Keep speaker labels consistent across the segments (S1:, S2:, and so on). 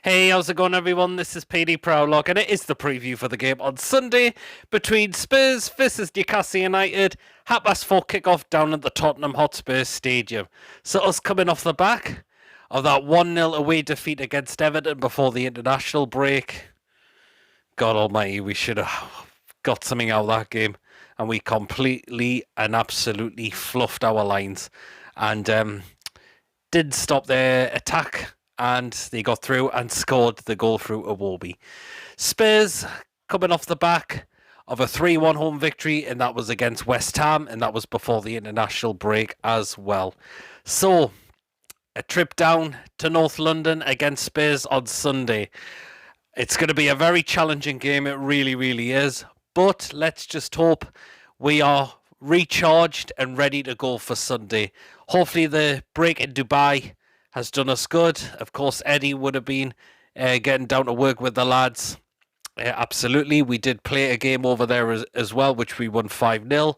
S1: Hey, how's it going, everyone? This is PD Proudlock, and it is the preview for the game on Sunday between Spurs versus Newcastle United. 4:30 kickoff down at the Tottenham Hotspur Stadium. So, us coming off the back of that 1-0 away defeat against Everton before the international break. God almighty, we should have got something out of that game, and we completely and absolutely fluffed our lines and did stop their attack. And they got through and scored the goal through Iwobi. Spurs coming off the back of a 3-1 home victory, and that was against West Ham, and that was before the international break as well. So, a trip down to North London against Spurs on Sunday. It's going to be a very challenging game, it really, really is. But let's just hope we are recharged and ready to go for Sunday. Hopefully the break in Dubai has done us good. Of course, Eddie would have been getting down to work with the lads. Absolutely. We did play a game over there as well, which we won 5-0.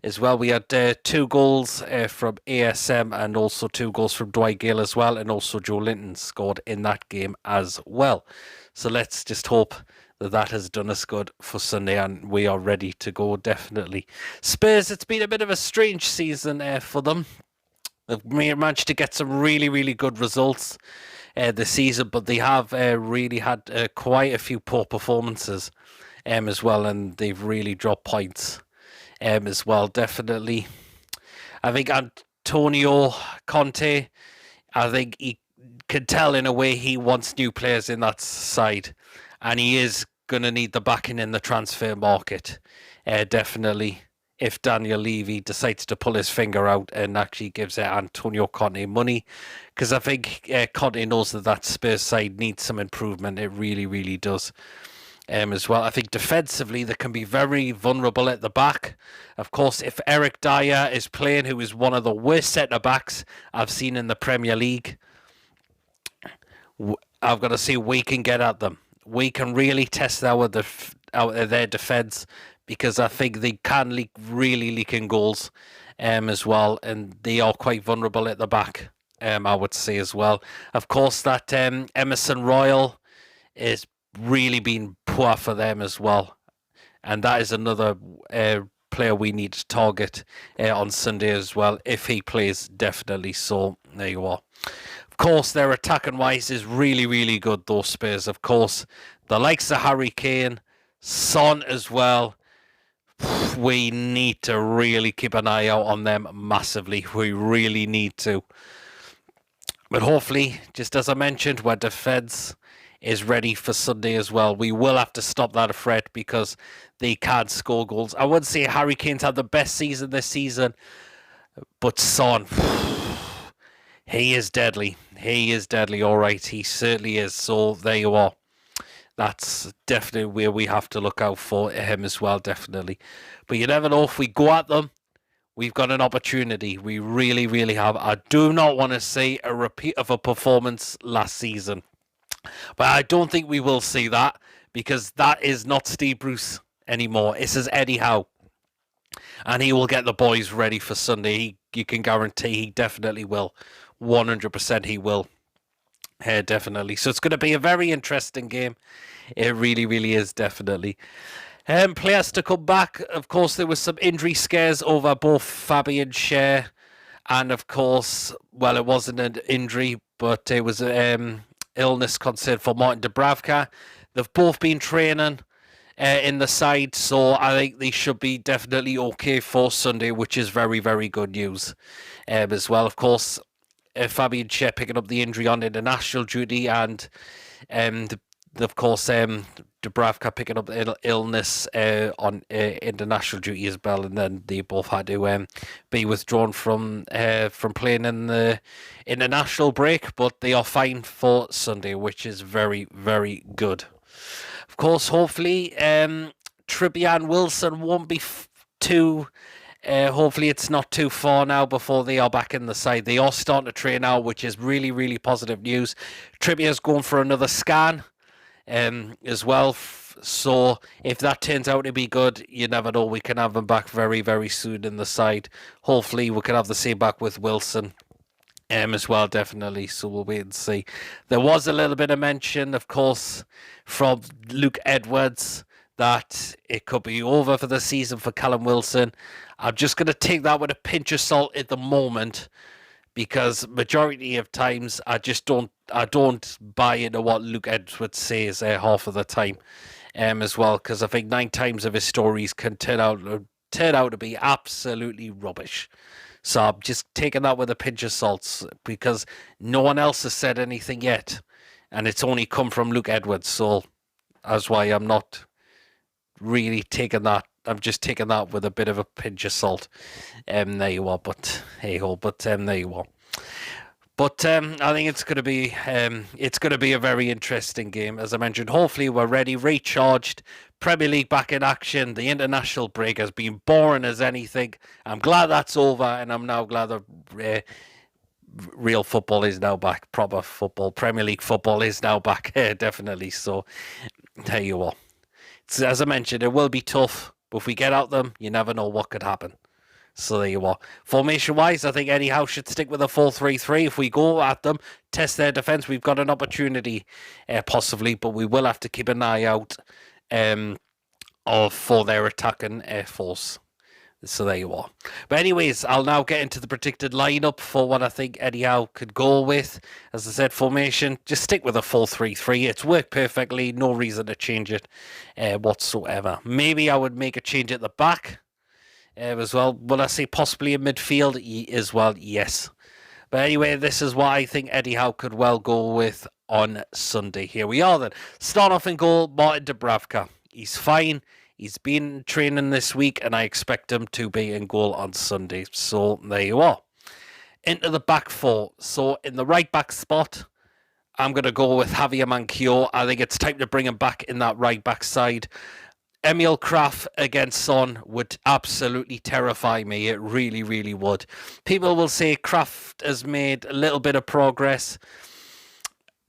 S1: As well, we had 2 goals from ASM and also 2 goals from Dwight Gale as well. And also Joe Linton scored in that game as well. So let's just hope that has done us good for Sunday, and we are ready to go, definitely. Spurs, it's been a bit of a strange season for them. They've managed to get some really, really good results this season, but they have really had quite a few poor performances as well, and they've really dropped points as well, definitely. I think Antonio Conte, I think he can tell in a way he wants new players in that side, and he is going to need the backing in the transfer market, definitely. If Daniel Levy decides to pull his finger out and actually gives Antonio Conte money. Because I think Conte knows that Spurs side needs some improvement. It really, really does. As well, I think defensively they can be very vulnerable at the back. Of course, if Eric Dyer is playing, who is one of the worst centre-backs I've seen in the Premier League, I've got to see we can get at them. We can really test their defence, because I think they can really leak in goals as well, and they are quite vulnerable at the back, I would say as well. Of course, that Emerson Royal is really been poor for them as well, and that is another player we need to target on Sunday as well, if he plays, definitely. So there you are. Of course, their attacking wise is really, really good, those Spurs. Of course, the likes of Harry Kane, Son as well. We need to really keep an eye out on them massively. We really need to. But hopefully, just as I mentioned, our defence is ready for Sunday as well. We will have to stop that threat because they can't score goals. I wouldn't say Harry Kane's had the best season this season, but Son, he is deadly. He is deadly, all right. He certainly is. So there you are. That's definitely where we have to look out for him as well, definitely. But you never know, if we go at them, we've got an opportunity. We really, really have. I do not want to see a repeat of a performance last season. But I don't think we will see that, because that is not Steve Bruce anymore. This is Eddie Howe. And he will get the boys ready for Sunday. You can guarantee he definitely will. 100% he will. Definitely. So it's going to be a very interesting game. It really, really is, definitely. Players to come back. Of course, there was some injury scares over both Fabian Schär and, of course, well, it wasn't an injury, but it was illness concern for Martin Dubravka. They've both been training in the side, so I think they should be definitely okay for Sunday, which is very, very good news as well. Of course, Fabian Schär picking up the injury on international duty, and of course Dubravka picking up illness on international duty as well, and then they both had to be withdrawn from playing in the international break, but they are fine for Sunday, which is very, very good. Of course, hopefully Trippier and Wilson won't be too... hopefully it's not too far now before they are back in the side. They are starting to train now, which is really, really positive news. Trippier's going for another scan as well. So if that turns out to be good, you never know. We can have him back very, very soon in the side. Hopefully we can have the same back with Wilson as well, definitely. So we'll wait and see. There was a little bit of mention, of course, from Luke Edwards that it could be over for the season for Callum Wilson. I'm just going to take that with a pinch of salt at the moment, because majority of times I don't buy into what Luke Edwards says half of the time, as well, because I think 9 times of his stories can turn out to be absolutely rubbish. So I'm just taking that with a pinch of salt, because no one else has said anything yet, and it's only come from Luke Edwards. So that's why I'm not really taking that. I'm just taking that with a bit of a pinch of salt. There you are. But hey ho. But there you are. But I think it's going to be a very interesting game. As I mentioned, hopefully we're ready, recharged. Premier League back in action. The international break has been boring as anything. I'm glad that's over, and I'm now glad that real football is now back. Proper football, Premier League football is now back. Definitely. So there you are. As I mentioned, it will be tough, but if we get out them, you never know what could happen. So there you are. Formation-wise, I think Eddie Howe should stick with a 4-3-3. If we go at them, test their defence, we've got an opportunity, possibly, but we will have to keep an eye out for their attacking force. So there you are. But anyways, I'll now get into the predicted lineup for what I think Eddie Howe could go with. As I said, formation, just stick with a 4-3-3. It's worked perfectly. No reason to change it whatsoever. Maybe I would make a change at the back as well. Will I say possibly in midfield as well? Yes. But anyway, this is what I think Eddie Howe could well go with on Sunday. Here we are then. Start off in goal, Martin Dubravka. He's fine. He's been training this week, and I expect him to be in goal on Sunday. So there you are. Into the back four. So in the right back spot, I'm going to go with Javier Manquillo. I think it's time to bring him back in that right back side. Emil Kraft against Son would absolutely terrify me. It really, really would. People will say Kraft has made a little bit of progress,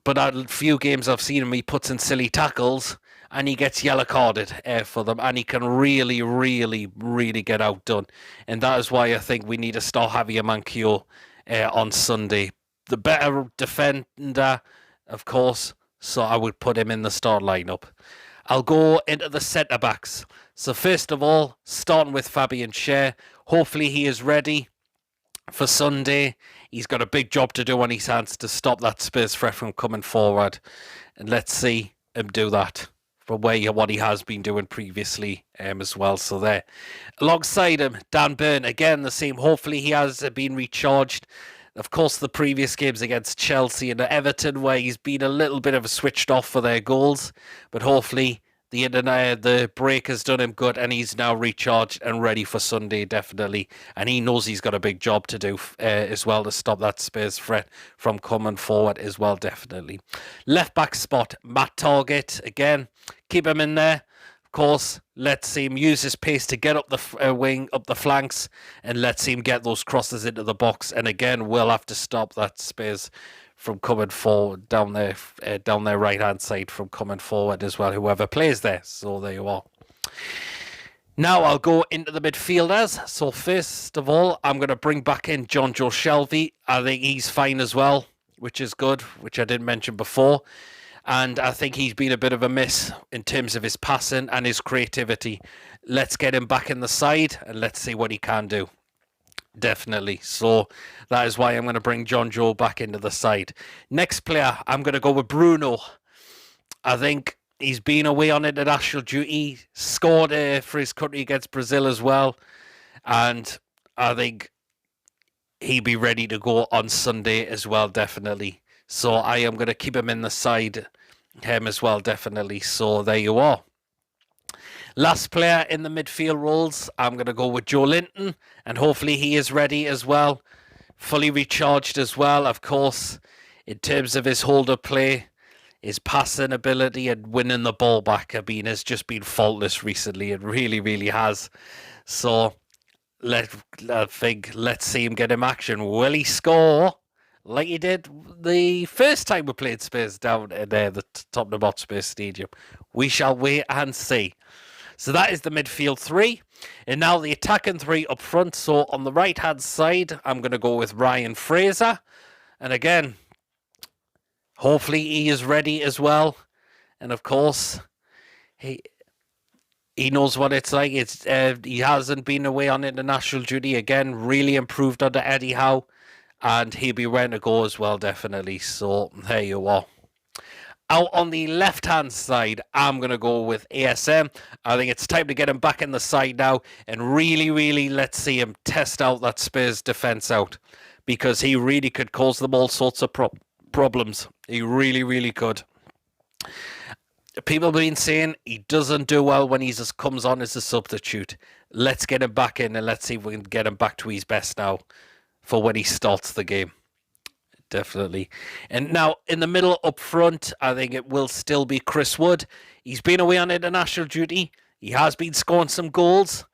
S1: but a few games I've seen him, he puts in silly tackles, and he gets yellow carded for them, and he can really, really, really get outdone. And that is why I think we need to start Javier Manquillo on Sunday. The better defender, of course, so I would put him in the start lineup. I'll go into the centre-backs. So first of all, starting with Fabian Schär. Hopefully he is ready for Sunday. He's got a big job to do on his hands to stop that Spurs threat from coming forward. And let's see him do that from what he has been doing previously as well. So there. Alongside him, Dan Burn. Again, the same. Hopefully he has been recharged. Of course, the previous games against Chelsea and Everton, where he's been a little bit of a switched off for their goals. But hopefully the break has done him good, and he's now recharged and ready for Sunday, definitely. And he knows he's got a big job to do as well to stop that Spurs threat from coming forward as well, definitely. Left back spot, Matt Targett. Again, keep him in there. Of course, let's see him use his pace to get up the wing, up the flanks, and let's see him get those crosses into the box. And again, we'll have to stop that Spurs from coming forward down their right-hand side from coming forward as well, whoever plays there. So there you are. Now I'll go into the midfielders. So first of all, I'm going to bring back in John Joe Shelvey. I think he's fine as well, which is good, which I didn't mention before. And I think he's been a bit of a miss in terms of his passing and his creativity. Let's get him back in the side and let's see what he can do. Definitely. So that is why I'm going to bring John Joe back into the side. Next player, I'm going to go with Bruno. I think he's been away on international duty, scored for his country against Brazil as well. And I think he'd be ready to go on Sunday as well, definitely. So I am going to keep him in the side, him as well, definitely. So there you are. Last player in the midfield roles, I'm going to go with Joe Linton, and hopefully he is ready as well, fully recharged as well. Of course, in terms of his hold-up play, his passing ability and winning the ball back, has just been faultless recently. It really, really has. So let's see him get him action. Will he score like he did the first time we played Spurs down at the Tottenham Hotspur Stadium? We shall wait and see. So that is the midfield three. And now the attacking three up front. So on the right-hand side, I'm going to go with Ryan Fraser. And again, hopefully he is ready as well. And of course, he knows what it's like. He hasn't been away on international duty. Again, really improved under Eddie Howe. And he'll be ready to go as well, definitely. So there you are. Out on the left-hand side, I'm going to go with ASM. I think it's time to get him back in the side now and really, really let's see him test out that Spurs defence out, because he really could cause them all sorts of problems. He really, really could. People have been saying he doesn't do well when he just comes on as a substitute. Let's get him back in and let's see if we can get him back to his best now for when he starts the game. Definitely. And now in the middle up front, I think it will still be Chris Wood. He's been away on international duty. He has been scoring some goals.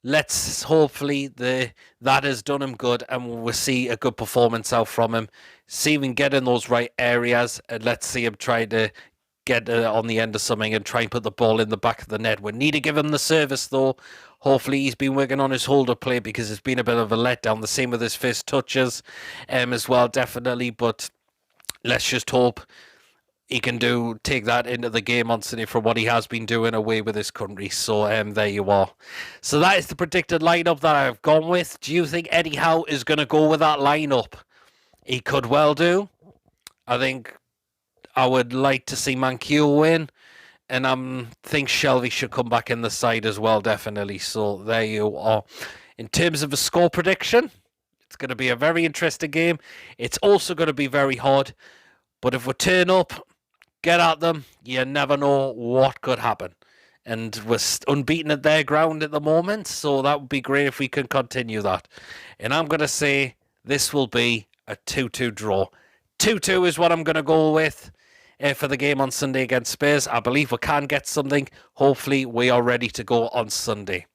S1: Let's hopefully that has done him good and we'll see a good performance out from him. See if we can get in those right areas and let's see him try to get on the end of something and try and put the ball in the back of the net. We need to give him the service though. Hopefully he's been working on his holder play because it's been a bit of a letdown. The same with his first touches as well, definitely. But let's just hope he can take that into the game on Sunday from what he has been doing away with his country. So there you are. So that is the predicted lineup that I've gone with. Do you think Eddie Howe is going to go with that lineup? He could well do. I think I would like to see MANQUILLO win. And I think Shelby should come back in the side as well, definitely. So there you are. In terms of a score prediction, it's going to be a very interesting game. It's also going to be very hard. But if we turn up, get at them, you never know what could happen. And we're unbeaten at their ground at the moment. So that would be great if we can continue that. And I'm going to say this will be a 2-2 draw. 2-2 is what I'm going to go with. For the game on Sunday against Spurs. I believe we can get something. Hopefully we are ready to go on Sunday.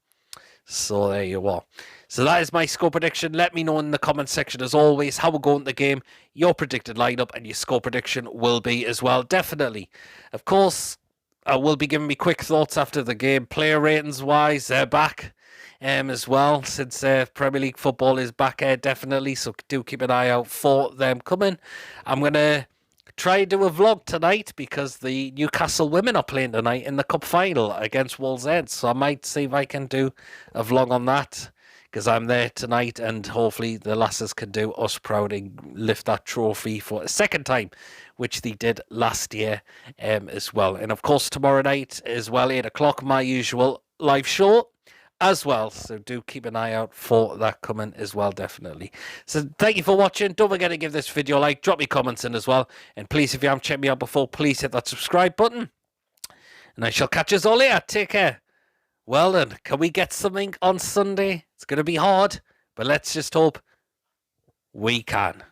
S1: So there you are. So that is my score prediction. Let me know in the comment section as always how we're going the game. Your predicted lineup and your score prediction will be as well. Definitely. Of course, I will be giving me quick thoughts after the game. Player ratings wise, they're back as well since Premier League football is back definitely. So do keep an eye out for them coming. I'm going to try to do a vlog tonight because the Newcastle women are playing tonight in the cup final against Wolves End. So I might see if I can do a vlog on that because I'm there tonight and hopefully the lasses can do us proud and lift that trophy for a second time, which they did last year as well. And of course tomorrow night as well, 8 o'clock, my usual live show as well. So do keep an eye out for that coming as well, definitely. So thank you for watching. Don't forget to give this video a like, drop your comments in as well. And please, if you haven't checked me out before, please hit that subscribe button. And I shall catch us all later. Take care. Well then, can we get something on Sunday? It's going to be hard, but let's just hope we can.